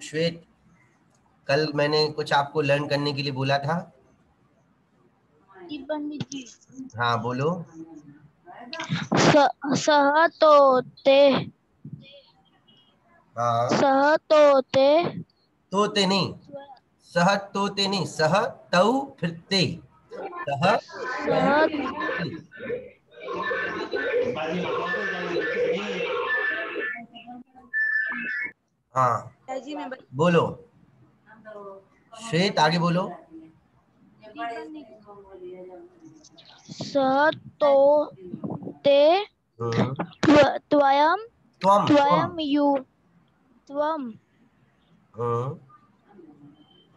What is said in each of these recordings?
श्वेत, कल मैंने कुछ आपको लर्न करने के लिए बोला था। जी पंडित जी। हाँ बोलो। सह तोते, हाँ, सह तोते, तोते नहीं, सह तोते नहीं, सह तऊ फिर ते, सह तऊ सह ते। हाँ जी मैं बोलो श्वेत, आगे बोलो। जी पंडित जी। सह तोते त्वयं त्वम त्वम त्वयं यु त्वं हम्म,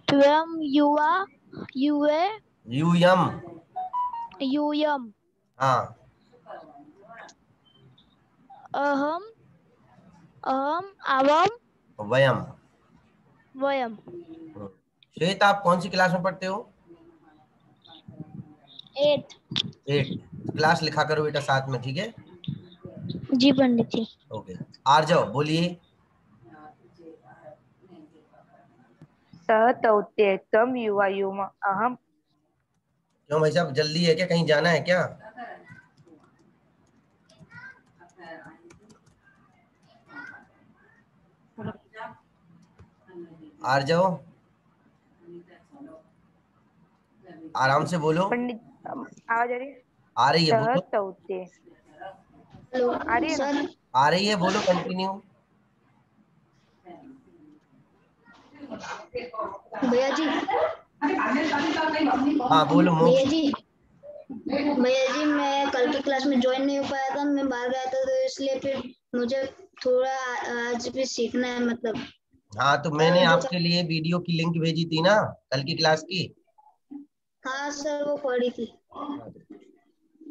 त्वं युवा युवे यूयम। यूयम् हाँ अहम अहम आवम वयम। वयम। श्वेत, आप कौन सी क्लास में पढ़ते हो? 8। 8। क्लास लिखा करो बेटा साथ में, ठीक है? जी पंडित जी। ओके, आर जाओ बोलिए। सह तौते तम युवा युम अहम। क्यों भाई साहब, जल्दी है क्या, कहीं जाना है क्या? आर जाओ, आराम से बोलो। पंडित आवाज आ रही है? आ रही है, सह बोलो। तौते हेलो आ रही है ना? सर। आ रही है, बोलो, कंटिन्यू। भैया जी, हाँ बोलो भैया मोक्ष। जी, भैया जी मैं कल की क्लास में ज्वाइन नहीं हो पाया था, मैं बाहर गया था, तो इसलिए फिर मुझे थोड़ा आज भी सीखना है, मतलब हाँ तो मैंने कल जो। आपके लिए वीडियो की लिंक भेजी थी ना, कल की क्लास की। हाँ सर, वो पढ़ी थी।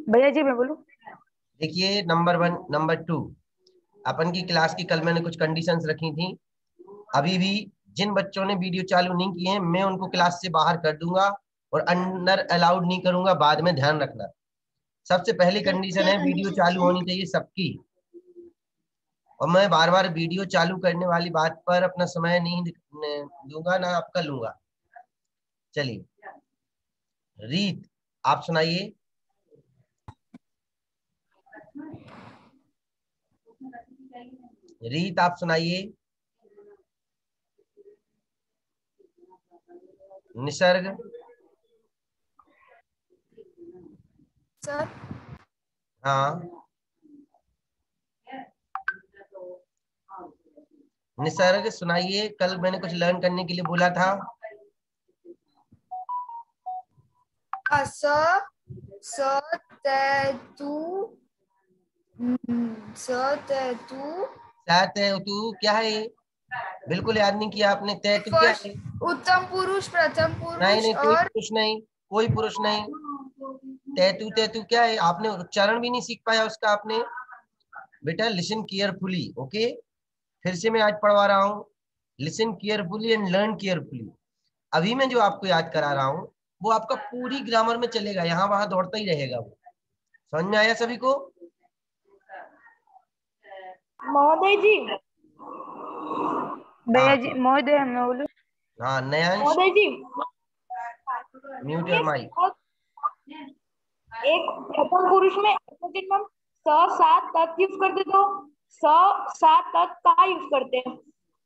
भैया जी मैं बोलूं? देखिए, नंबर 1, नंबर 2, अपन की क्लास की कल मैंने कुछ कंडीशंस रखी थी। अभी भी जिन बच्चों ने वीडियो चालू नहीं किए हैं, मैं उनको क्लास से बाहर कर दूंगा और अंदर अलाउड नहीं करूंगा, बाद में ध्यान रखना। सबसे पहली सर कंडीशन क्या है, वीडियो कंडीशन चालू है? होनी चाहिए सबकी। और मैं बार बार वीडियो चालू करने वाली बात पर अपना समय नहीं दूंगा, ना आपका लूंगा। चलिए, रीत आप सुनाइए। रीत आप सुनाइए। निसर्ग। सर हाँ निसर्ग सुनाइए, कल मैंने कुछ लर्न करने के लिए बोला था। स स तू स तू शायद तय तू क्या है ये? बिल्कुल याद नहीं किया आपने। तय तू क्या है? फर्स्ट उत्तम पुरुष, प्रथम नहीं पुरुष नहीं, कोई और पुरुष नहीं, कोई पुरुष नहीं। तैतू क्या है? आपने उच्चारण भी नहीं सीख पाया उसका आपने। बेटा लिसन केयरफुली, ओके? फिर से मैं आज पढ़वा रहा हूँ। Listen carefully and learn carefully. अभी मैं जो आपको याद करा रहा हूँ वो आपका पूरी ग्रामर में चलेगा, यहाँ वहां दौड़ता ही रहेगा वो। समझ में आया सभी को? महोदय जी। भैया हाँ जी महोदय मैं बोलूं? हाँ नयांश, महोदय जी म्यूट योर माइक। एक प्रथम पुरुष में अपोजिट हम स सात तत् यूज करते, तो स सात तत् कहाँ यूज करते हैं?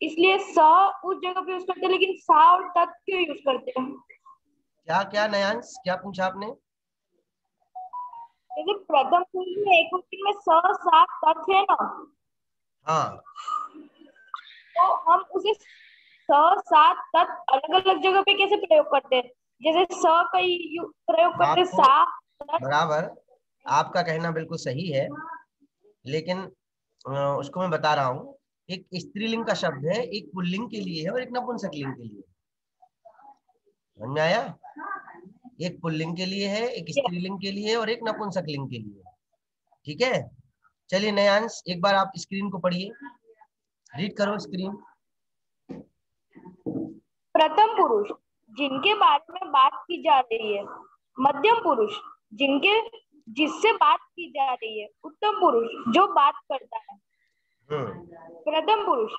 इसलिए स उस जगह पे यूज करते हैं, लेकिन सा और तत् क्यों यूज करते हैं? क्या क्या नयांश, क्या पूछा आपने? जैसे प्रथम पुरुष में एक वचन में स सात तत् है ना, हाँ तो हम उसे स सात तत् अलग अलग जगह पे कैसे प्रयोग करते हैं? जैसे स का प्रयोग करते हैं, आपको सा तत्। बराबर, आपका कहना बिल्कुल सही है, लेकिन उसको मैं बता रहा हूँ। एक स्त्रीलिंग का शब्द है, एक पुल्लिंग के लिए है और एक नपुंसकलिंग के लिए। समझ में आया? एक पुल्लिंग के लिए है, एक स्त्रीलिंग के लिए और एक नपुंसकलिंग के लिए। ठीक है? चलिए नयांश, एक बार आप स्क्रीन को पढ़िए, रीड करो स्क्रीन। प्रथम पुरुष जिनके बारे में बात की जा रही है। मध्यम पुरुष जिससे बात की जा रही है। उत्तम पुरुष जो बात करता है। हम्म, प्रथम पुरुष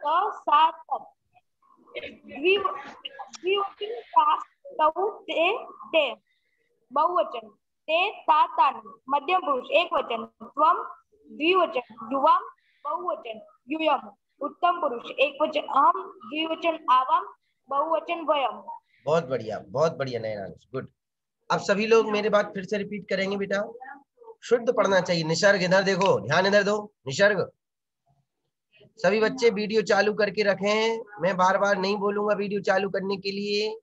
स सा तत् द्विवचन ता, तौ, ते बहुवचन ते, ता, तान मध्यम पुरुष एक वचन त्वम द्विवचन युवाम बहुवचन यूयम उत्तम पुरुष एक वचन अहम द्विवचन आवाम बहुवचन वयम। बहुत बढ़िया नयनांश, गुड। अब सभी लोग मेरे बात फिर से रिपीट करेंगे बेटा। शुद्ध पढ़ना चाहिए। निसर्ग इधर देखो, ध्यान इधर दो। निसर्ग, सभी बच्चे वीडियो चालू करके रखें। मैं बार बार नहीं बोलूंगा वीडियो चालू करने के लिए।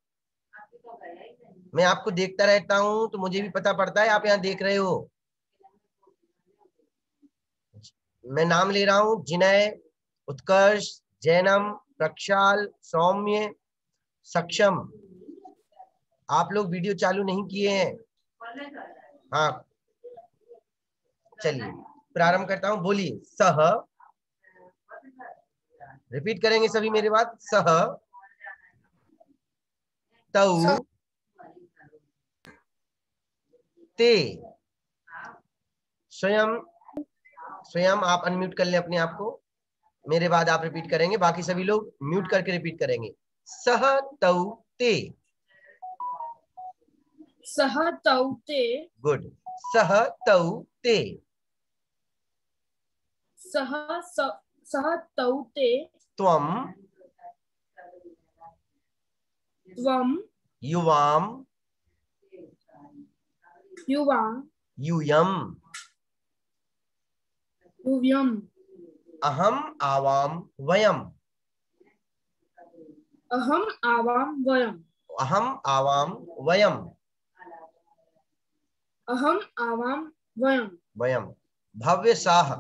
मैं आपको देखता रहता हूं तो मुझे भी पता पड़ता है आप यहाँ देख रहे हो। मैं नाम ले रहा हूं, जिनय, उत्कर्ष, जैनम, प्रक्षाल, सौम्य, सक्षम। आप लोग वीडियो चालू नहीं किए हैं? हाँ, चलिए प्रारंभ करता हूं। बोलिए। सह, रिपीट करेंगे सभी मेरी बात। सह, तौ, ते। स्वयं आप अनम्यूट कर लें अपने आप को। मेरे बाद आप रिपीट करेंगे, बाकी सभी लोग म्यूट करके रिपीट करेंगे। सह, तौ, ते। सह, तौ, ते। गुड। सह, तौ, ते। सह, तौ, ते। त्वम, त्वम, युवाम, युवाम, यूयम, यूयम, अहम, आवाम, वयम। अहम, आवाम, वयम। अहम, आवाम, वयम। अहम, आवाम, वयम। वयम। भव्य शाह,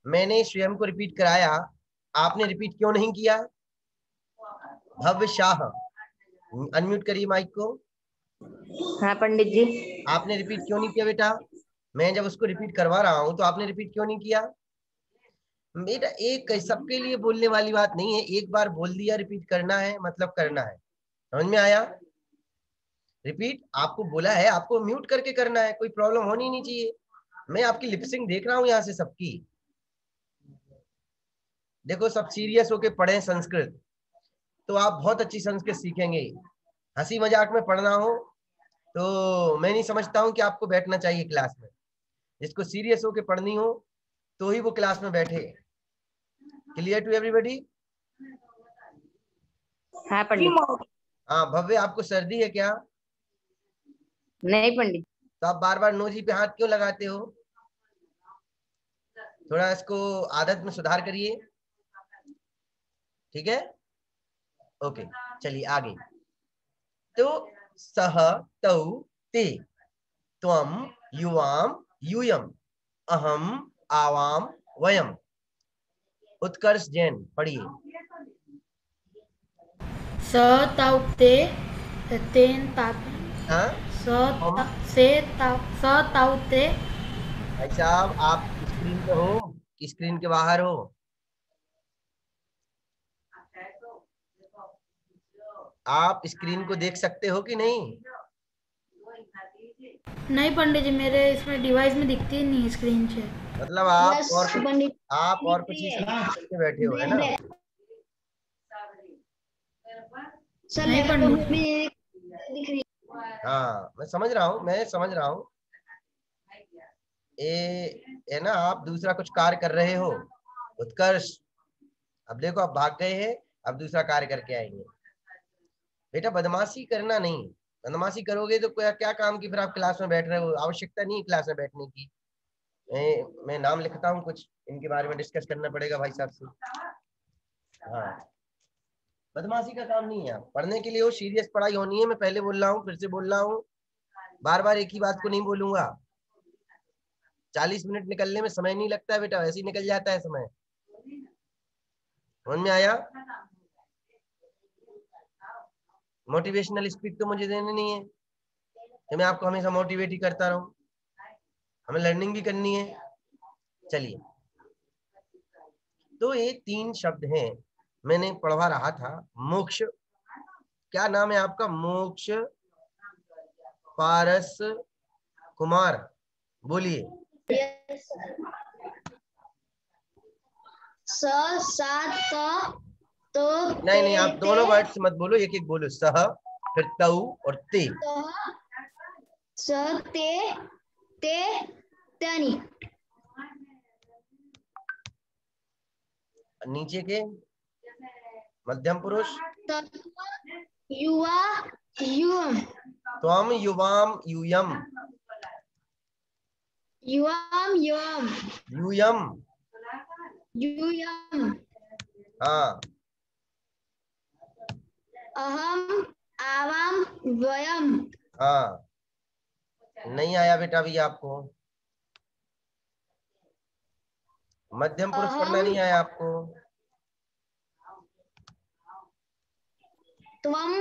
मैंने स्वयं को रिपीट कराया, आपने रिपीट क्यों नहीं किया? भव्य शाह, अनम्यूट करिए माइक को। हाँ पंडित जी। आपने रिपीट क्यों नहीं किया बेटा? मैं जब उसको रिपीट करवा रहा हूं तो आपने रिपीट क्यों नहीं किया? बेटा एक सबके लिए बोलने वाली बात नहीं है। एक बार बोल दिया, रिपीट करना है मतलब करना है। समझ में आया? रिपीट आपको बोला है, आपको म्यूट करके करना है, कोई प्रॉब्लम होनी नहीं चाहिए। मैं आपकी लिपसिंग देख रहा हूं यहाँ से सबकी। देखो सब सीरियस होके पढ़े संस्कृत, तो आप बहुत अच्छी संस्कृत सीखेंगे। हंसी मजाक में पढ़ना हो तो मैं नहीं समझता हूँ कि आपको बैठना चाहिए क्लास में। जिसको सीरियस होके पढ़नी हो तो ही वो क्लास में बैठे। Clear to everybody? हाँ पंडित। हाँ भव्य, आपको सर्दी है क्या? नहीं पंडित। तो आप बार बार नोजी पे हाथ क्यों लगाते हो? थोड़ा इसको आदत में सुधार करिए, ठीक है? ओके, चलिए आगे। तो सह, तौ, ते, त्वम, युवाम, यूयम, अहम, आवाम, वयम। उत्कर्ष जैन, पढ़िए। स, तौ, ते, तेन, ताप, हाँ, स, तौ, ते। भाई साहब आप स्क्रीन पे हो कि स्क्रीन के बाहर हो? आप स्क्रीन को देख सकते हो कि नहीं? नहीं पंडित जी, मेरे इसमें डिवाइस में दिखती ही नहीं स्क्रीन से। मतलब आप Yes, और पंडित। कुछ चीज करके बैठे हो, है ना? सर नहीं लैपटॉप पंडित। में भी दिख रही है। हाँ मैं समझ रहा हूँ। है ना, आप दूसरा कुछ कार्य कर रहे हो। उत्कर्ष, अब देखो आप भाग गए हैं, अब दूसरा कार्य करके आएंगे। बेटा बदमाशी करना नहीं, बदमाशी करोगे तो क्या काम की फिर आप क्लास में बैठ रहे हो? आवश्यकता नहीं क्लास में बैठने की। मैं नाम लिखता हूँ, कुछ इनके बारे में डिस्कस करना पड़ेगा भाई साहब से। हाँ, बदमाशी का काम नहीं है। आप पढ़ने के लिए हो, सीरियस पढ़ाई होनी है। मैं पहले बोल रहा हूँ, फिर से बोल रहा हूँ, बार बार एक ही बात को नहीं बोलूंगा। 40 मिनट निकलने में समय नहीं लगता है बेटा, वैसे ही निकल जाता है समय। समझ में आया? मोटिवेशनल स्पीच तो मुझे देनी नहीं है कि मैं आपको हमेशा मोटिवेट ही करता रहूं। हमें लर्निंग भी करनी है। चलिए, तो ये 3 शब्द हैं, मैंने पढ़वा रहा था। मोक्ष, क्या नाम है आपका? मोक्ष पारस कुमार, बोलिए। Yes, sir. स, सा, त, तो नहीं, आप दोनों वर्ड्स मत बोलो, एक एक बोलो। सह, फिर तऊ और ते। स ते तनी। नीचे के मध्यम पुरुष। युवा युवम। त्वम युवाम यूयम। युवाम युवम। यूयम। युयम। हाँ। अहम आवाम वयम। हाँ, नहीं आया बेटा अभी आपको, मध्यम पुरुष पढ़ना नहीं आया आपको। त्वम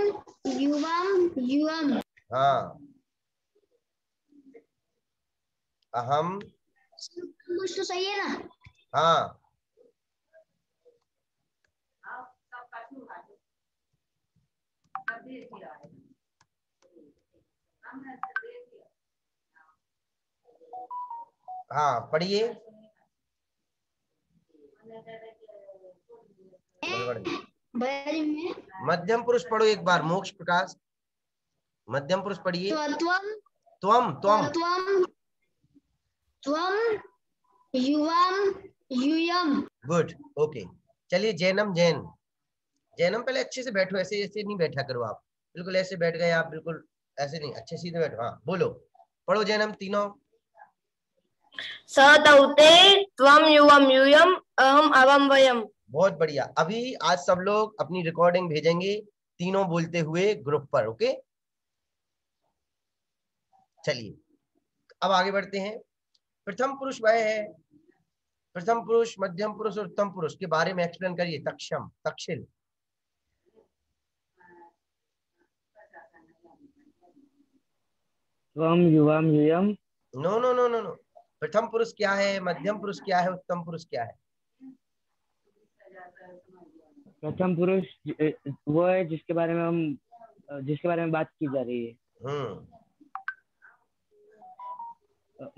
युवाम युवम। हाँ, अहम। कुछ तो सही है ना? हाँ, हाँ पढ़िए। भैया जी में मध्यम पुरुष पढ़ो एक बार, मोक्ष प्रकाश। मध्यम पुरुष पढ़िए। त्वम त्वम त्वम। त्वम त्वम युवाम युयम। Good, okay. चलिए जैनम जैन। जैनम पहले अच्छे से बैठो, ऐसे ऐसे नहीं बैठा करो आप, बिल्कुल ऐसे बैठ गए आप, बिल्कुल ऐसे नहीं, अच्छे सीधे बैठो। हाँ बोलो, पढ़ो जैनम तीनों। स तौते त्वम युवम यूयम अहम आवाम वयम। बहुत बढ़िया। अभी आज सब लोग अपनी रिकॉर्डिंग भेजेंगे तीनों बोलते हुए ग्रुप पर, ओके। चलिए अब आगे बढ़ते हैं। प्रथम पुरुष वह है, प्रथम पुरुष, मध्यम पुरुष और उत्तम पुरुष के बारे में एक्सप्लेन करिए। तक्षम, तक्षिल। त्वम युवाम यूयम। No no no no no, प्रथम पुरुष क्या है, मध्यम पुरुष क्या है, उत्तम पुरुष क्या है? प्रथम पुरुष वो है जिसके बारे में बात की जा रही है।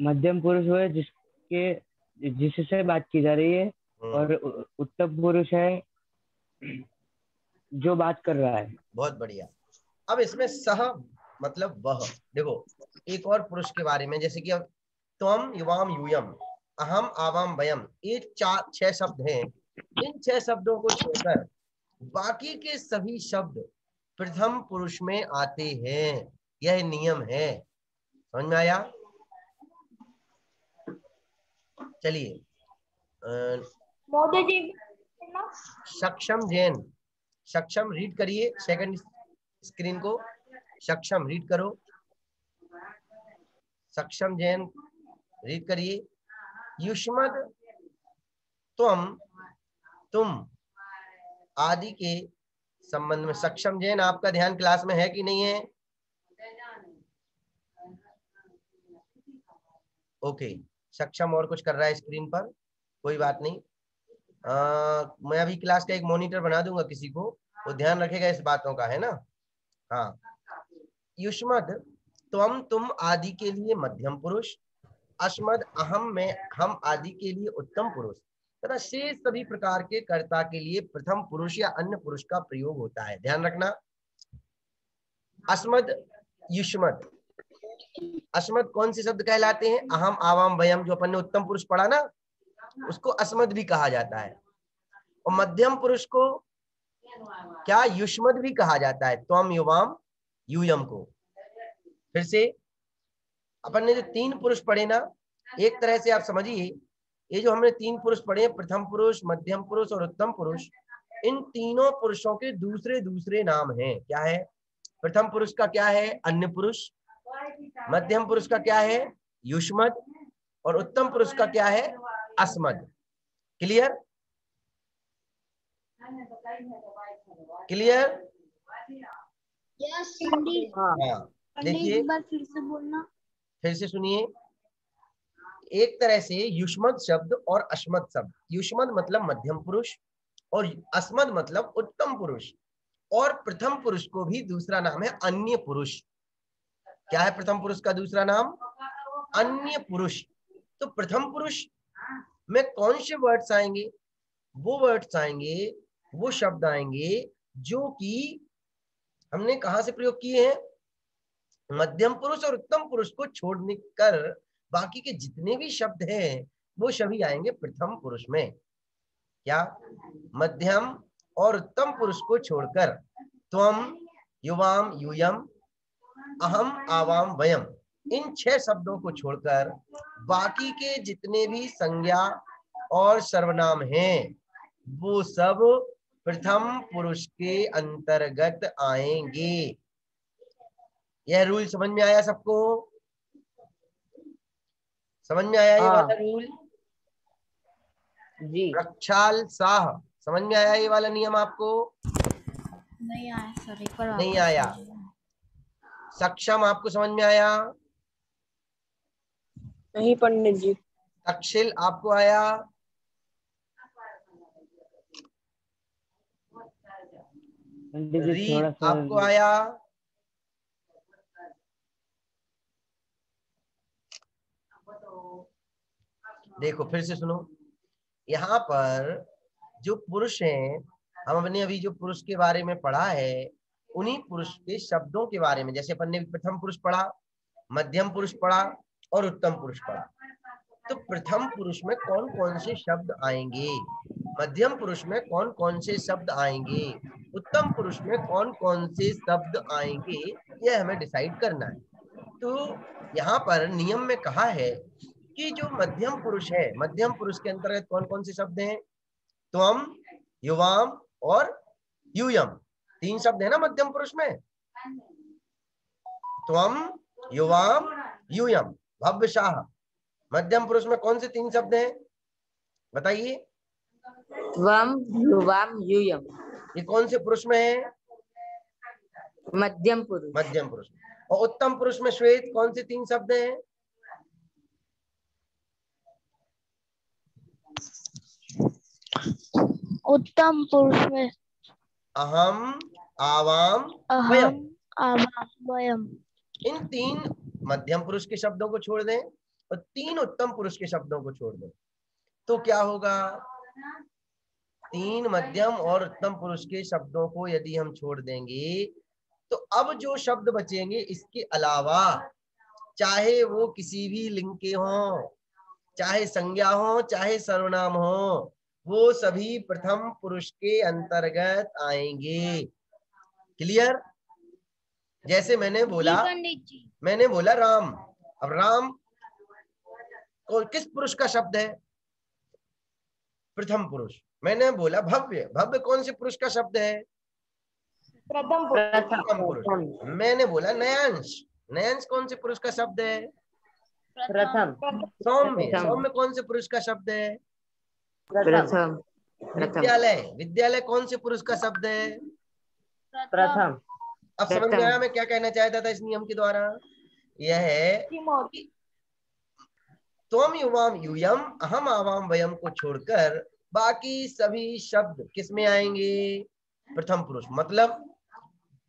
मध्यम पुरुष वो है जिससे बात की जा रही है, और उत्तम पुरुष है जो बात कर रहा है। बहुत बढ़िया। अब इसमें सह मतलब वह, देखो एक और पुरुष के बारे में, जैसे कि अब त्वम युवाम यूयम, अहम आवाम वयम, ये 4-6 शब्द हैं। इन 6 शब्दों को छोड़कर बाकी के सभी शब्द प्रथम पुरुष में आते हैं, यह नियम है। समझ में आया? चलिए मोदी जी सक्षम जैन, सक्षम रीड करिए सेकंड स्क्रीन को। सक्षम रीड करो, सक्षम जैन रीड करिए। युष्मद त्वम तुम आदि के संबंध में। सक्षम जैन आपका ध्यान क्लास में है कि नहीं है? ओके, सक्षम और कुछ कर रहा है स्क्रीन पर, कोई बात नहीं। मैं अभी क्लास का एक मॉनिटर बना दूंगा किसी को, वो ध्यान रखेगा इस बातों का, है ना? हाँ, युष्मद त्वम तुम आदि के लिए मध्यम पुरुष, अस्मद अहम में हम आदि के लिए उत्तम पुरुष, तथा शेष सभी प्रकार के कर्ता के लिए प्रथम पुरुष या अन्य पुरुष का प्रयोग होता है। ध्यान रखना, अस्मद युष्मद। अस्मद कौन से शब्द कहलाते हैं? अहम आवाम वयम, जो अपन ने उत्तम पुरुष पढ़ा ना, उसको अस्मद भी कहा जाता है। और मध्यम पुरुष को क्या युष्मद भी कहा जाता है, त्वम युवाम यूयम को। फिर से अपन ने जो 3 पुरुष पढ़े ना, एक तरह से आप समझिए, ये जो हमने 3 पुरुष पढ़े, प्रथम पुरुष, मध्यम पुरुष और उत्तम पुरुष, इन तीनों पुरुषों के दूसरे दूसरे नाम हैं। क्या है? प्रथम पुरुष का क्या है? अन्य पुरुष। मध्यम पुरुष का क्या है? युष्मद। और उत्तम पुरुष का क्या है? अस्मद। क्लियर? क्लियर? यस हाँ, देखिए एक बार फिर से बोलना। फिर से सुनिए। एक तरह से युष्मद शब्द और अस्मद शब्द, युष्मद मतलब मध्यम पुरुष और अस्मद मतलब उत्तम पुरुष, और प्रथम पुरुष को भी दूसरा नाम है अन्य पुरुष। क्या है प्रथम पुरुष का दूसरा नाम? अन्य पुरुष। तो प्रथम पुरुष में कौन से वर्ड्स आएंगे? वो वर्ड्स आएंगे वो शब्द आएंगे जो कि हमने कहां से प्रयोग किए हैं, मध्यम पुरुष और उत्तम पुरुष को छोड़ने कर बाकी के जितने भी शब्द हैं वो सभी आएंगे प्रथम पुरुष में। क्या? मध्यम और उत्तम पुरुष को छोड़कर त्वम, युवाम, यूयम, अहम, आवाम, वयम, इन 6 शब्दों को छोड़कर बाकी के जितने भी संज्ञा और सर्वनाम हैं वो सब प्रथम पुरुष के अंतर्गत आएंगे। यह रूल समझ में आया सबको? समझ में आया ये वाला रूल? जी। रक्षाल साह, समझ में आया ये वाला नियम आपको? नहीं आया सर, एक बार नहीं आया। सक्षम आपको समझ में आया? नहीं पंडित जी। तक्षशिल आपको आया? पंडित जी री थोड़ा सा आपको आया? देखो फिर से सुनो, यहाँ पर जो पुरुष हैं, हम अपने अभी जो पुरुष के बारे में पढ़ा है उन्हीं पुरुष के शब्दों के बारे में, जैसे अपन ने प्रथम पुरुष पढ़ा, मध्यम पुरुष पढ़ा और उत्तम पुरुष पढ़ा। तो प्रथम पुरुष में कौन कौन से शब्द आएंगे, मध्यम पुरुष में कौन कौन से शब्द आएंगे, उत्तम पुरुष में कौन कौन से शब्द आएंगे, यह हमें डिसाइड करना है। तो यहाँ पर नियम में कहा है कि जो मध्यम पुरुष है, मध्यम पुरुष के अंतर्गत कौन कौन से शब्द हैं, त्वम, युवाम और यूयम, 3 शब्द है ना मध्यम पुरुष में, त्वम, युवाम, यूयम, भव्यशाह। मध्यम पुरुष में कौन से 3 शब्द हैं बताइए? त्वम, युवाम, यूयम। ये कौन से पुरुष में है? मध्यम पुरुष। मध्यम पुरुष। और उत्तम पुरुष में श्वेत कौन से 3 शब्द हैं? उत्तम पुरुष में अहम, आवाम, अहम, आवाम, वयम। इन 3 मध्यम पुरुष के शब्दों को छोड़ दें और 3 उत्तम पुरुष के शब्दों को छोड़ दें तो क्या होगा? 3 मध्यम और उत्तम पुरुष के शब्दों को यदि हम छोड़ देंगे तो अब जो शब्द बचेंगे इसके अलावा, चाहे वो किसी भी लिंग के हों, चाहे संज्ञा हो, चाहे सर्वनाम हो, वो सभी प्रथम पुरुष के अंतर्गत आएंगे। क्लियर? जैसे मैंने बोला राम। अब राम किस पुरुष का शब्द है? प्रथम पुरुष। मैंने बोला भव्य, भव्य कौन से पुरुष का शब्द है? प्रथम पुरुष। मैंने बोला नयांश, नयांश कौन से पुरुष का शब्द है? प्रथम। सौम्य, सौम्य कौन से पुरुष का शब्द है? प्रथम। विद्यालय, विद्यालय कौन से पुरुष का शब्द है? प्रथम। अब समझ में आया मैं क्या कहना चाहता था इस नियम के द्वारा? यह है त्वम, युवाम, यूयम, अहम, आवाम, वयम को छोड़कर बाकी सभी शब्द किस में आएंगे? प्रथम पुरुष। मतलब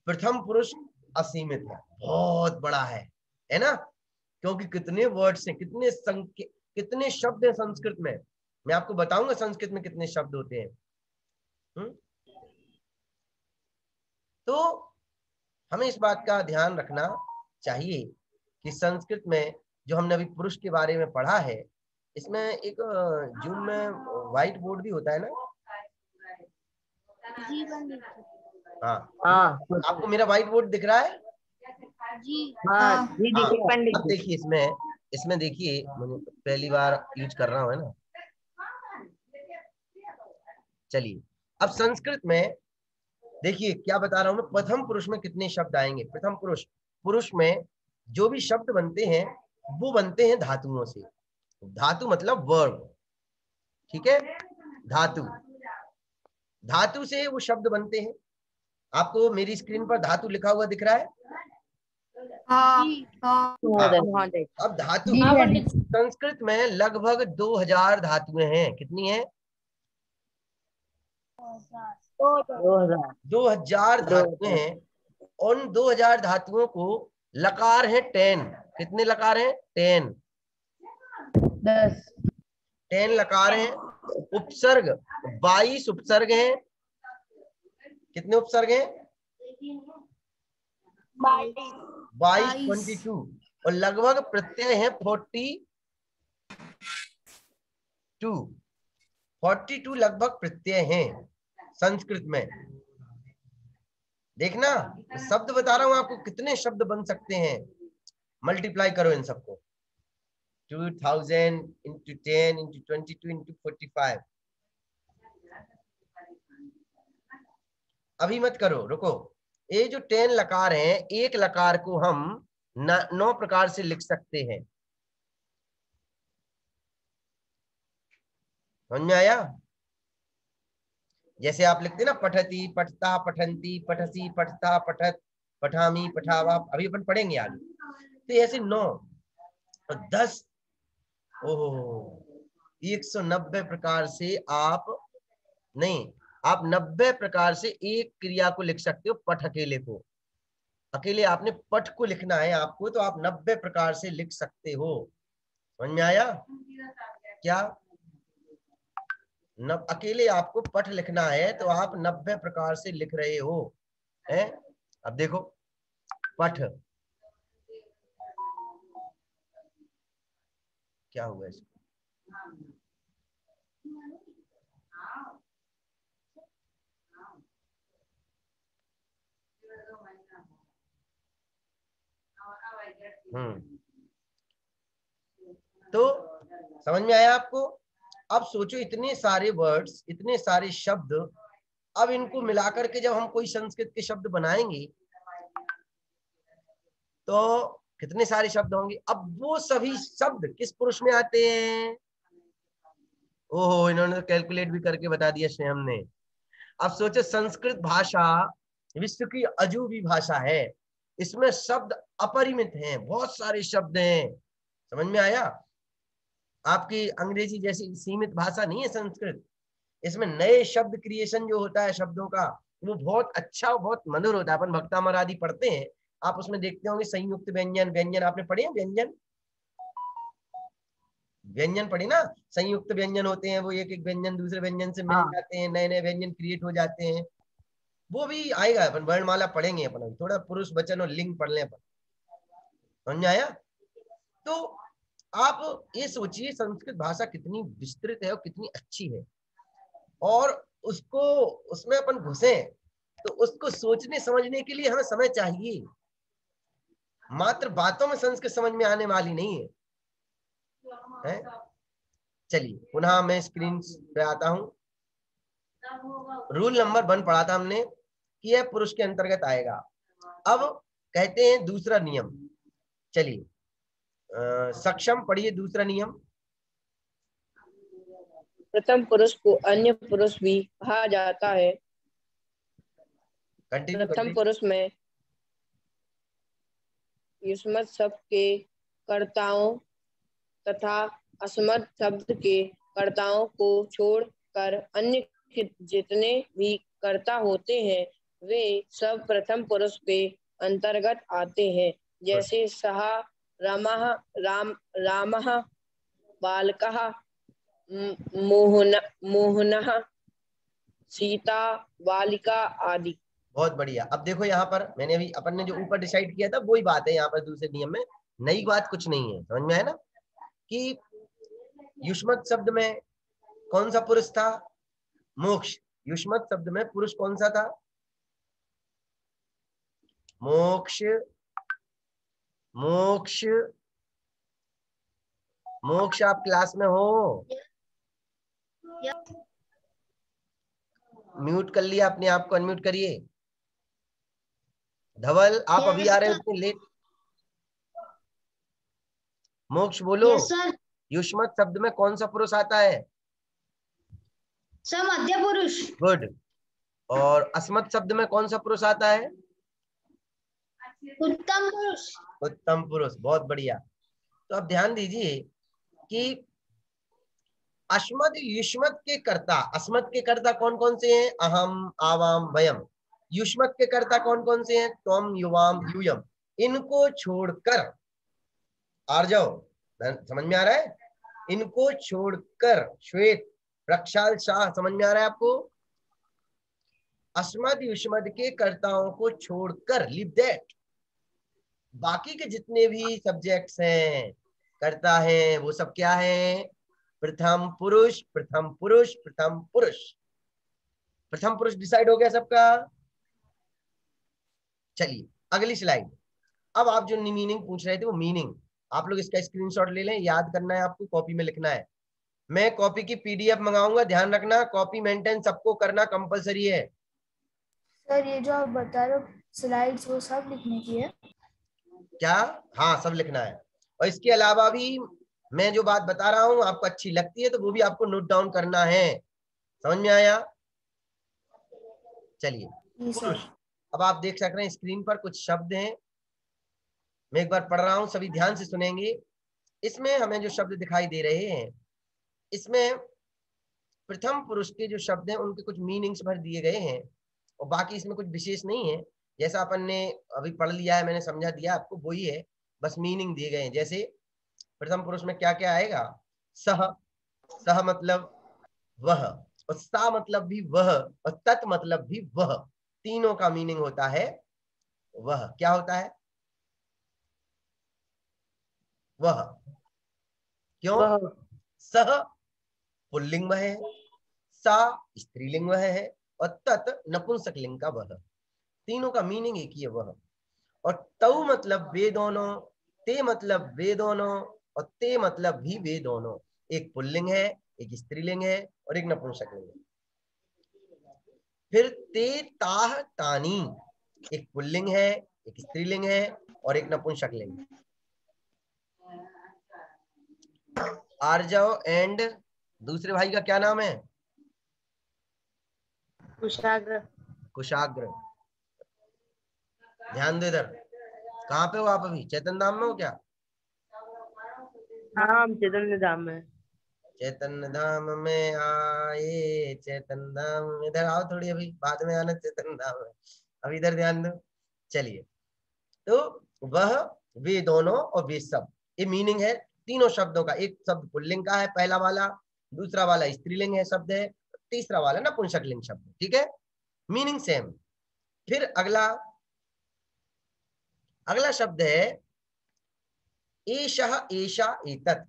प्रथम पुरुष असीमित है, बहुत बड़ा है ना? क्योंकि कितने वर्ड्स हैं, कितने शब्द हैं संस्कृत में। मैं आपको बताऊंगा संस्कृत में कितने शब्द होते हैं। तो हमें इस बात का ध्यान रखना चाहिए कि संस्कृत में जो हमने अभी पुरुष के बारे में पढ़ा है, इसमें एक जूम में व्हाइट बोर्ड भी होता है ना? जी पंडित। हाँ, आपको मेरा व्हाइट बोर्ड दिख रहा है? जी। हाँ जी देखिए पंडित। अब देखिए इसमें देखिए, मुझे पहली बार यूज कर रहा हूँ, है ना? चलिए अब संस्कृत में देखिए क्या बता रहा हूं मैं। प्रथम पुरुष में कितने शब्द आएंगे? प्रथम पुरुष में जो भी शब्द बनते हैं वो बनते हैं धातुओं से। धातु मतलब वर्ब, ठीक है? धातु से वो शब्द बनते हैं। आपको मेरी स्क्रीन पर धातु लिखा हुआ दिख रहा है? अब धातु संस्कृत में लगभग 2000 धातुएं हैं। कितनी है? 2000 धातुएं हैं। उन 2000 धातुओं को लकार है 10। कितने लकार हैं? 10 लकार हैं। उपसर्ग 22 उपसर्ग हैं। कितने उपसर्ग हैं? 22, 22 और लगभग प्रत्यय हैं 42 लगभग प्रत्यय हैं संस्कृत में। देखना शब्द बता रहा हूं आपको, कितने शब्द बन सकते हैं। मल्टीप्लाई करो इन सबको, 2000 into 10 into 22 into 45। अभी मत करो, रुको। ये जो 10 लकार हैं, एक लकार को हम 9 प्रकार से लिख सकते हैं। समझ में आया? जैसे आप लिखते ना, पठती, पठता, पठंती, पठसी, पठता, पठत, पठामी, पठावा, अभी अपन पढ़ेंगे आगे। तो ऐसे 9 और 10, ओहो 190 प्रकार से आप नहीं, आप 90 प्रकार से एक क्रिया को लिख सकते हो। पठ अकेले को, अकेले आपने पठ को लिखना है आपको, तो आप 90 प्रकार से लिख सकते हो। समझ में आया क्या? अकेले आपको पठ लिखना है तो आप 90 प्रकार से लिख रहे हो हैं। अब देखो पठ क्या हुआ इसको, तो समझ में आया आपको? अब सोचो, इतने सारे वर्ड्स, इतने सारे शब्द, अब इनको मिलाकर के जब हम कोई संस्कृत के शब्द बनाएंगे तो कितने सारे शब्द होंगे। अब वो सभी शब्द किस पुरुष में आते हैं? ओहो, इन्होंने कैलकुलेट भी करके बता दिया स्वयं ने। अब सोचो, संस्कृत भाषा विश्व की अजूबी भाषा है, इसमें शब्द अपरिमित हैं, बहुत सारे शब्द हैं। समझ में आया? आपकी अंग्रेजी जैसी सीमित भाषा नहीं है संस्कृत। इसमें नए शब्द क्रिएशन जो होता है शब्दों का, वो बहुत अच्छा और बहुत मधुर होता है। अपन भक्तामर आदि पढ़ते हैं, आप उसमें देखते होंगे संयुक्त व्यंजन, व्यंजन आपने पढ़े हैं? व्यंजन व्यंजन पढ़े ना? संयुक्त व्यंजन होते हैं, वो एक एक व्यंजन दूसरे व्यंजन से मिल जाते हैं, नए नए व्यंजन क्रिएट हो जाते हैं। वो भी आएगा, अपन वर्णमाला पढ़ेंगे, अपन थोड़ा पुरुष वचन और लिंग पढ़ लें अपन। समझ आया? तो आप ये सोचिए संस्कृत भाषा कितनी विस्तृत है और कितनी अच्छी है, और उसको उसमें अपन घुसे तो उसको सोचने समझने के लिए हमें समय चाहिए। मात्र बातों में संस्कृत समझ में आने वाली नहीं है, है? चलिए पुनः मैं स्क्रीन पे आता हूं। रूल नंबर 1 पढ़ा था हमने कि यह पुरुष के अंतर्गत आएगा। अब कहते हैं दूसरा नियम। चलिए सक्षम पढ़िए दूसरा नियम। प्रथम पुरुष को अन्य पुरुष भी कहा जाता है। प्रथम पुरुष में युष्मत् शब्द के कर्ताओं तथा अस्मत् शब्द के कर्ताओं को छोड़कर अन्य जितने भी कर्ता होते हैं वे सब प्रथम पुरुष के अंतर्गत आते हैं। जैसे सः, रामः, रामः, बालकः, मोहनः, सीता, बालिका आदि। बहुत बढ़िया। अब देखो यहाँ पर मैंने अभी अपन ने जो ऊपर डिसाइड किया था वही बात है यहाँ पर दूसरे नियम में, नई बात कुछ नहीं है। समझ में आया ना कि युष्मत् शब्द में कौन सा पुरुष था? मोक्ष। युष्मत् शब्द में पुरुष कौन सा था? मोक्ष। मोक्ष मोक्ष आप क्लास में हो? म्यूट कर लिया अपने आप को, अनम्यूट करिए। धवल आप अभी आ रहे हो इतने लेट। मोक्ष बोलो। युष्मत् शब्द में कौन सा पुरुष आता है? सर मध्य पुरुष। गुड। और अस्मत् शब्द में कौन सा पुरुष आता है? उत्तम पुरुष। उत्तम पुरुष, बहुत बढ़िया। तो अब ध्यान दीजिए कि अस्मत् युष्मत् के कर्ता, अस्मत् के कर्ता कौन कौन से हैं? अहम, आवाम, वयम। युष्मत् के कर्ता कौन कौन से हैं? त्वम, युवाम, यूयम। इनको छोड़कर आर्जव, समझ में आ रहा है? इनको छोड़कर श्वेत, प्रक्षाल, शाह, समझ में आ रहा है आपको? अस्मद युष्मद के कर्ताओं को छोड़कर, लीव दैट, बाकी के जितने भी सब्जेक्ट्स हैं, कर्ता हैं, वो सब क्या है? प्रथम पुरुष, प्रथम पुरुष, प्रथम पुरुष। प्रथम पुरुष डिसाइड हो गया सबका? चलिए अगली स्लाइड। अब आप जो मीनिंग पूछ रहे थे वो मीनिंग आप लोग इसका स्क्रीनशॉट ले लें, याद करना है आपको, कॉपी में लिखना है। मैं कॉपी की पीडीएफ मंगाऊंगा, ध्यान रखना कॉपी मेंटेन सबको करना कंपलसरी है। सर ये जो आप बता रहे हो स्लाइड्स वो सब लिखने की है क्या? हाँ सब लिखना है। और इसके अलावा भी मैं जो बात बता रहा हूँ आपको अच्छी लगती है तो वो भी आपको नोट डाउन करना है। समझ में आया? चलिए पुरुष। अब आप देख सक रहे हैं स्क्रीन पर कुछ शब्द हैं, मैं एक बार पढ़ रहा हूं, सभी ध्यान से सुनेंगे। इसमें हमें जो शब्द दिखाई दे रहे हैं, इसमें प्रथम पुरुष के जो शब्द हैं उनके कुछ मीनिंग्स भर दिए गए हैं और बाकी इसमें कुछ विशेष नहीं है। जैसा अपन ने अभी पढ़ लिया है, मैंने समझा दिया आपको, वही है, बस मीनिंग दिए गए हैं। जैसे प्रथम पुरुष में क्या क्या आएगा? सह, सह मतलब वह, और सा मतलब भी वह, और तत् मतलब भी वह। तीनों का मीनिंग होता है वह। क्या होता है? वह। क्यों? सह पुल्लिंग वह है, सा स्त्रीलिंग वह है, और तत् नपुंसक लिंग का वह। तीनों का मीनिंग एक ही है, वह। और तौ मतलब वे दोनों, ते मतलब वे दोनों, और ते मतलब भी वे दोनों। एक पुल्लिंग है, एक स्त्रीलिंग है, और एक नपुंसक लिंग है। फिर ते ताह तानी, एक पुल्लिंग है, एक स्त्रीलिंग है, और एक नपुंसक लिंग। आर्जव एंड दूसरे भाई का क्या नाम है? कुशाग्र। कुशाग्र। ध्यान दो इधर। कहाँ पे हो आप अभी? चैतन धाम में हो क्या? हाँ हम चैतन्य धाम में। चैतन्य धाम में आए, चैतन धाम। इधर आओ थोड़ी, अभी बाद में आना चैतन्य धाम में, अभी इधर ध्यान दो। चलिए, तो वह, वे दोनों और वे सब, ये मीनिंग है तीनों शब्दों का। एक शब्द पुल्लिंग का है पहला वाला, दूसरा वाला स्त्रीलिंग है शब्द है, तीसरा वाला नपुंसक लिंग शब्द। ठीक है, मीनिंग सेम। फिर अगला शब्द है एषः, एषा, एतत्।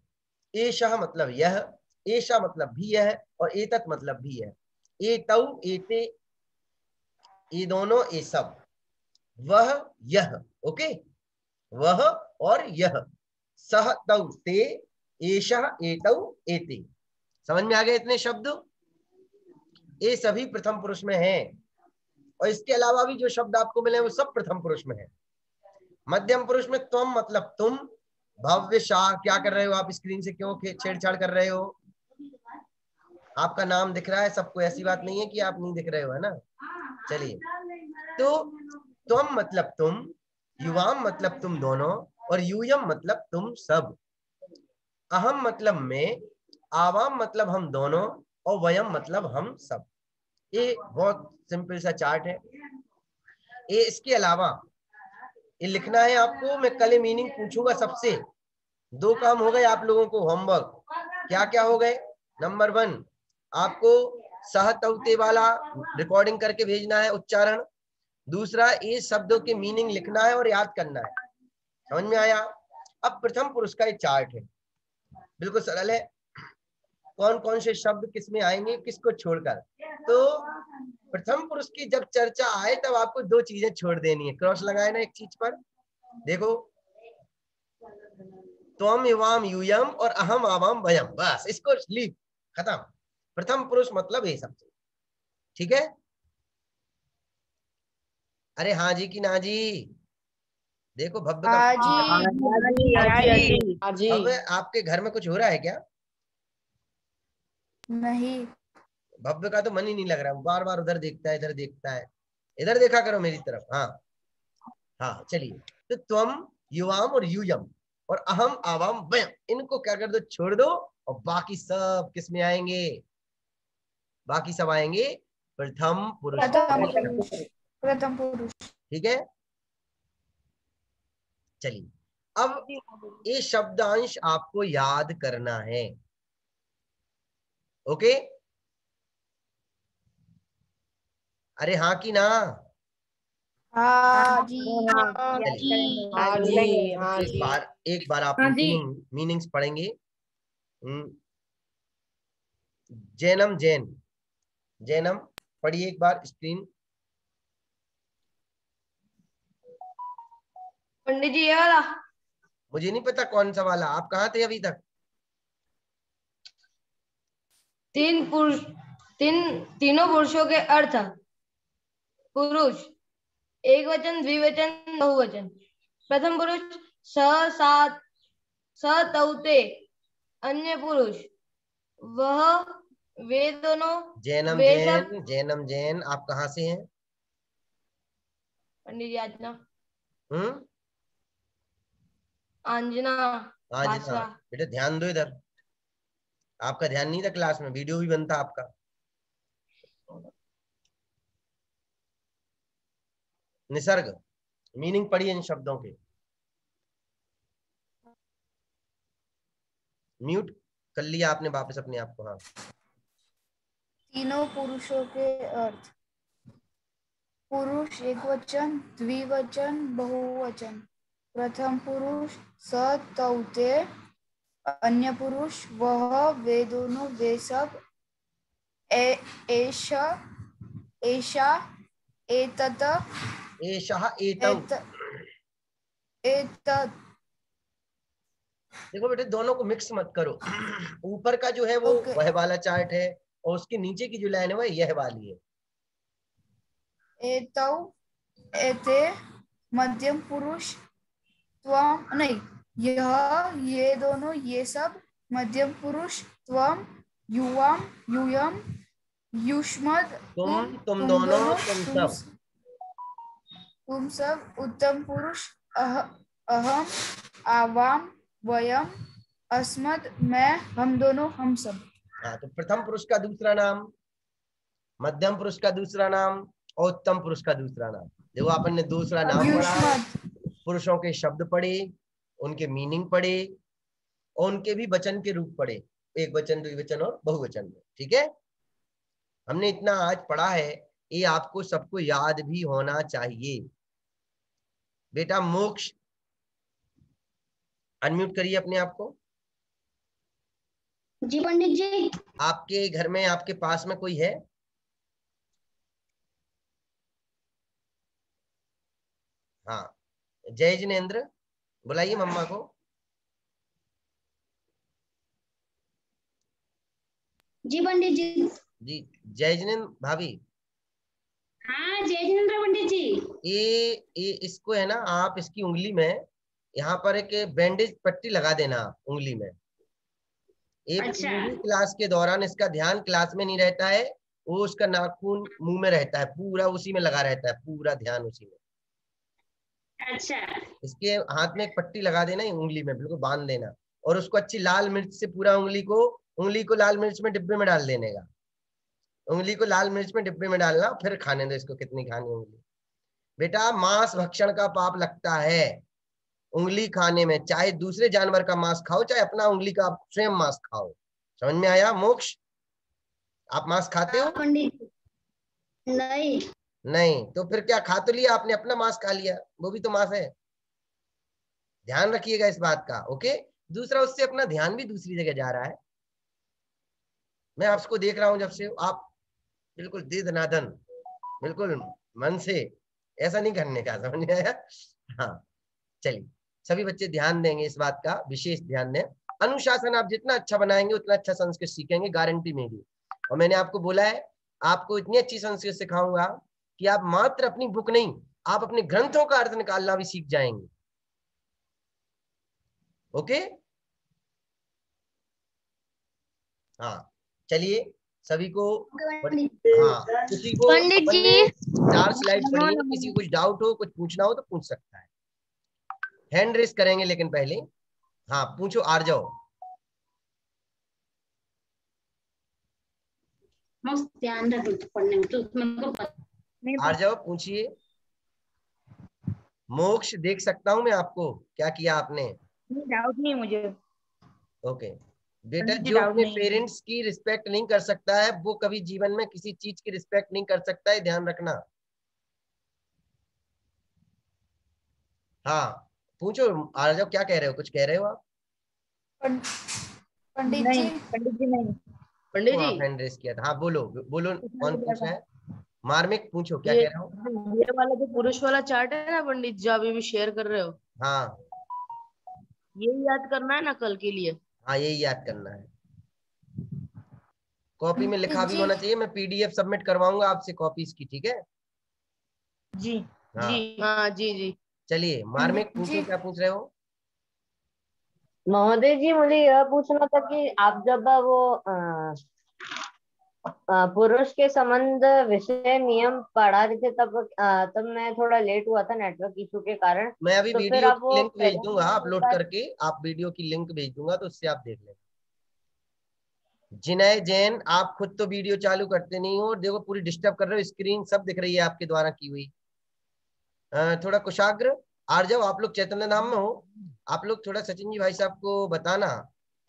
एषः मतलब यह, एषा मतलब भी यह, और एतत् मतलब भी यह। एतौ, एते, ये दोनों, ये सब। वह, यह। ओके, वह और यह। सह, तौ, ते, एषः, एतौ, एते। समझ में आ गए इतने शब्द? ये सभी प्रथम पुरुष में हैं, और इसके अलावा भी जो शब्द आपको मिले वो सब प्रथम पुरुष में है। मध्यम पुरुष में त्वम मतलब तुम। भव्य, शाह, क्या कर रहे हो आप? स्क्रीन से क्यों छेड़छाड़ कर रहे हो? आपका नाम दिख रहा है सबको, ऐसी बात नहीं है कि आप नहीं दिख रहे हो, है ना? चलिए, तो त्वम मतलब तुम, युवाम मतलब तुम दोनों, और यूयम मतलब तुम सब। अहम मतलब मैं, आवाम मतलब हम दोनों, और वयम मतलब हम सब। ये बहुत सिंपल सा चार्ट है। ये इसके अलावा ये लिखना है आपको, मैं कल मीनिंग पूछूंगा सबसे। 2 काम हो गए आप लोगों को होमवर्क। क्या क्या हो गए? नंबर 1, आपको सहतौते वाला रिकॉर्डिंग करके भेजना है, उच्चारण। दूसरा, ये शब्दों के मीनिंग लिखना है और याद करना है। समझ में आया? अब प्रथम पुरुष का एक चार्ट है, बिल्कुल सरल है। कौन कौन से शब्द किस में आएंगे, किसको छोड़कर। तो प्रथम पुरुष की जब चर्चा आए तब आपको 2 चीजें छोड़ देनी है। क्रॉस लगाए ना एक चीज पर, देखो, त्वम, युवाम, यूयम, और अहम, आवाम, वयम। बस इसको लीव, खत्म। प्रथम पुरुष मतलब ये सब। ठीक है? अरे हाँ जी की ना जी? देखो भव्य का, भव्य आपके घर में कुछ हो रहा है क्या? नहीं। भव्य का तो मन ही नहीं लग रहा, बार बार उधर देखता है, इधर देखता है। इधर देखा करो मेरी तरफ। हाँ हाँ, चलिए। तो त्वम, युवाम और यूयम, और अहम, आवाम, वयम, इनको क्या कर दो? छोड़ दो। और बाकी सब किस में आएंगे? बाकी सब आएंगे प्रथम पुरुष। प्रथम पुरुष। ठीक है, चलिए। अब ये शब्दांश आपको याद करना है। ओके, अरे हाँ की ना? हाँ जी। हाँ जी, हाँ एक जी। बार आप हाँ जी। मीनिंग्स पढ़ेंगे। जैनम जैन, जैनम पढ़िए एक बार स्क्रीन। पंडित जी ये वाला। मुझे नहीं पता कौन सा वाला, आप कहाँ थे अभी तक? तीनों पुरुषों के अर्थ। पुरुष एक वचन, द्विवचन, बहुवचन। प्रथम पुरुष स, सात, स तौते। अन्य पुरुष वह, वे दोनों, जैनम वे सब। जैन, जैनम जैन, आप कहाँ से हैं? पंडित जी आजना। हम्म, अंजना आज ना बासरा। बेटा ध्यान दो इधर, आपका ध्यान नहीं था क्लास में, वीडियो भी बनता आपका। निसर्ग, मीनिंग पढ़िए इन शब्दों के। म्यूट कर लिया आपने वापस अपने आप को। हाँ, तीनों पुरुषों के अर्थ। पुरुष एक वचन, द्विवचन, बहुवचन। प्रथम पुरुष स तौते। अन्य पुरुष वह, वे दोनों, वे सब। एषा, एषा, एतत्, एषः एतौ। एतत्। देखो बेटे दोनों को मिक्स मत करो। ऊपर का जो है वो ओके। वह वाला चार्ट है, और उसके नीचे की जो लाइन है वो यह वाली है। एतौ, एते, मध्यम पुरुष त्वम, नहीं, यह, ये दोनों, ये सब। मध्यम पुरुष त्वम, युवाम, यूयम, युष्मद्, तुम दोनों, तुम सब। तुम सब। उत्तम पुरुष अहम, आवाम, वयम, अस्मद्, मैं, हम दोनों, हम सब। हाँ, तो प्रथम पुरुष का दूसरा नाम, मध्यम पुरुष का दूसरा नाम, और उत्तम पुरुष का दूसरा नाम। देखो अपन ने दूसरा नाम पढ़ा, पुरुषों के शब्द पढ़े, उनके मीनिंग पढ़े, और उनके भी वचन के रूप पढ़े, एक वचन, द्विवचन और बहुवचन में। ठीक है, हमने इतना आज पढ़ा है, ये आपको सबको याद भी होना चाहिए। बेटा मोक्ष, अनम्यूट करिए अपने आप को। जी पंडित जी। आपके घर में, आपके पास में कोई है? हाँ, जय जिनेन्द्र, बुलाइए मम्मा को। जी पंडित जी। जी, जय जिनेन्द्र भाभी। हाँ जय जिनेन्द्र पंडित जी। ये इसको है ना, आप इसकी उंगली में यहाँ पर एक बैंडेज पट्टी लगा देना आप उंगली में। ये अच्छा। पूरी क्लास के दौरान इसका ध्यान क्लास में नहीं रहता है, वो उसका नाखून मुंह में रहता है, पूरा उसी में लगा रहता है, पूरा ध्यान उसी में। अच्छा। इसके हाथ में एक पट्टी लगा देना, उंगली में बिल्कुल बांध देना, और उसको अच्छी लाल मिर्च से पूरा उंगली को लाल मिर्च में डिब्बे में डाल देने का। उंगली को लाल मिर्च में डिब्बे में डालना, फिर खाने दो इसको, कितनी खानी उंगली। बेटा मांस भक्षण का पाप लगता है उंगली खाने में, चाहे दूसरे जानवर का मांस खाओ, चाहे अपना उंगली का स्वयं मांस खाओ। समझ में आया मोक्ष? आप मांस खाते हो? पंडित नहीं। नहीं, तो फिर क्या खा तो लिया आपने, अपना मांस खा लिया, वो भी तो मांस है। ध्यान रखिएगा इस बात का, ओके। दूसरा, उससे अपना ध्यान भी दूसरी जगह जा रहा है। मैं आपको देख रहा हूं जब से, आप बिल्कुल दे दनादन, बिल्कुल मन से, ऐसा नहीं करने का, समझ में आया? हाँ, चलिए सभी बच्चे ध्यान देंगे, इस बात का विशेष ध्यान दें। अनुशासन आप जितना अच्छा बनाएंगे उतना अच्छा संस्कृत सीखेंगे, गारंटी मेरी। और मैंने आपको बोला है, आपको इतनी अच्छी संस्कृत सिखाऊंगा कि आप मात्र अपनी बुक नहीं, आप अपने ग्रंथों का अर्थ निकालना भी सीख जाएंगे। ओके, हाँ, चलिए सभी को। हाँ, किसी को पंडित अपन जी। ने 4 स्लाइड पढ़ी है, किसी को कुछ डाउट हो, कुछ पूछना हो तो पूछ सकता है। हैंड रेस करेंगे लेकिन पहले। हाँ पूछो, आर जाओ। ध्यान रखो पढ़ने में, तो आर जाओ, पूछिए। मोक्ष, देख सकता हूं मैं आपको, क्या किया आपने? डाउट नहीं मुझे। ओके, बेटा पंडित जी, जो doubt अपने नहीं है। पेरेंट्स की रिस्पेक्ट नहीं कर सकता है वो कभी जीवन में किसी चीज की रिस्पेक्ट नहीं कर सकता है, ध्यान रखना। हाँ पूछो आ जाओ, क्या कह रहे हो, कुछ कह रहे हो आप? पंडित नहीं, जी, पंडित जी नहीं। पंडित क्यों जी, आप हैंड रेस किया था? हाँ बोलो बोलो, कौन पूछ रहा है? मार्मिक पूछो, क्या ये कह रहे हो? ये वाला जो पुरुष वाला चार्ट है ना पंडित जी, अभी भी शेयर कर रहे हो, हाँ ये याद करना है ना कल के लिए। हाँ यही याद करना है, कॉपी में लिखा पंडित भी जी, होना चाहिए। मैं पीडीएफ सबमिट करवाऊंगा आपसे कॉपीज की, ठीक है? जी हाँ जी हाँ जी जी। चलिए मार्मिक पंडित पूछो, जी, क्या पूछ रहे हो? महोदय जी, मुझे यह पूछना था कि आप जब वो पुरुष के संबंध विषय नियम पढ़ा रहे थे तब मैं थोड़ा लेट हुआ था नेटवर्क इशू के कारण। मैं अभी तो फिर वीडियो आप की वो लिंक भेज पहले दूंगा नियम अपलोड बता। करके, आप वीडियो की लिंक भेज दूंगा तो उससे आप देख लेना। जिनय जैन, आप खुद तो वीडियो चालू करते नहीं हो, देखो पूरी डिस्टर्ब कर रहे हो, स्क्रीन सब दिख रही है आपके द्वारा की हुई। थोड़ा कुशाग्र आर्जव, आप लोग चैतन्य धाम में हो, आप लोग थोड़ा सचिन जी भाई साहब को बताना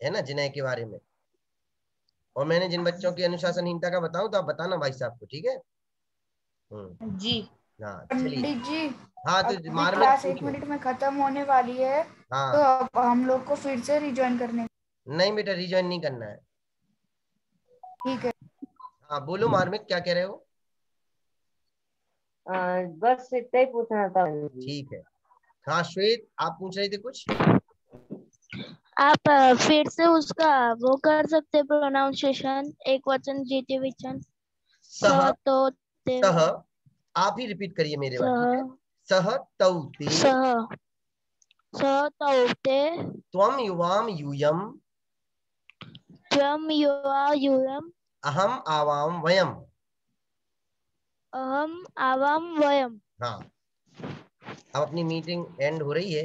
है ना जिनय के बारे में, और मैंने जिन बच्चों की अनुशासनहीनता का बताऊं तो आप बताना भाई साहब को, ठीक है? जी हाँ चलिए। पंडित जी, हाँ तो अभी मार्मिक क्लास 1 पूछो। मिनट में खत्म होने वाली है, तो हाँ अब हम लोग को फिर से रिज्वाइन करने। नहीं बेटा, रिज्वाइन नहीं करना है। ठीक है। हाँ बोलो मार्मिक, क्या कह रहे हो? बस इतना ही पूछना था जी। ठीक है। हाँ श्वेत, आप पूछ रहे थे कुछ? आप फिर से उसका वो कर सकते प्रोनाउंसिएशन, एक वचन द्वितीय वचन। सह, तो ते, सह, आप ही रिपीट करिए मेरे बाद, ठीक है? सह सह तौ ते, सह सह तौ ते, त्वम युवाम यूयम, त्वं युवा यूयम्, अहम आवाम वयम। अहम् आवां वयम्। हाँ अब अपनी मीटिंग एंड हो रही है,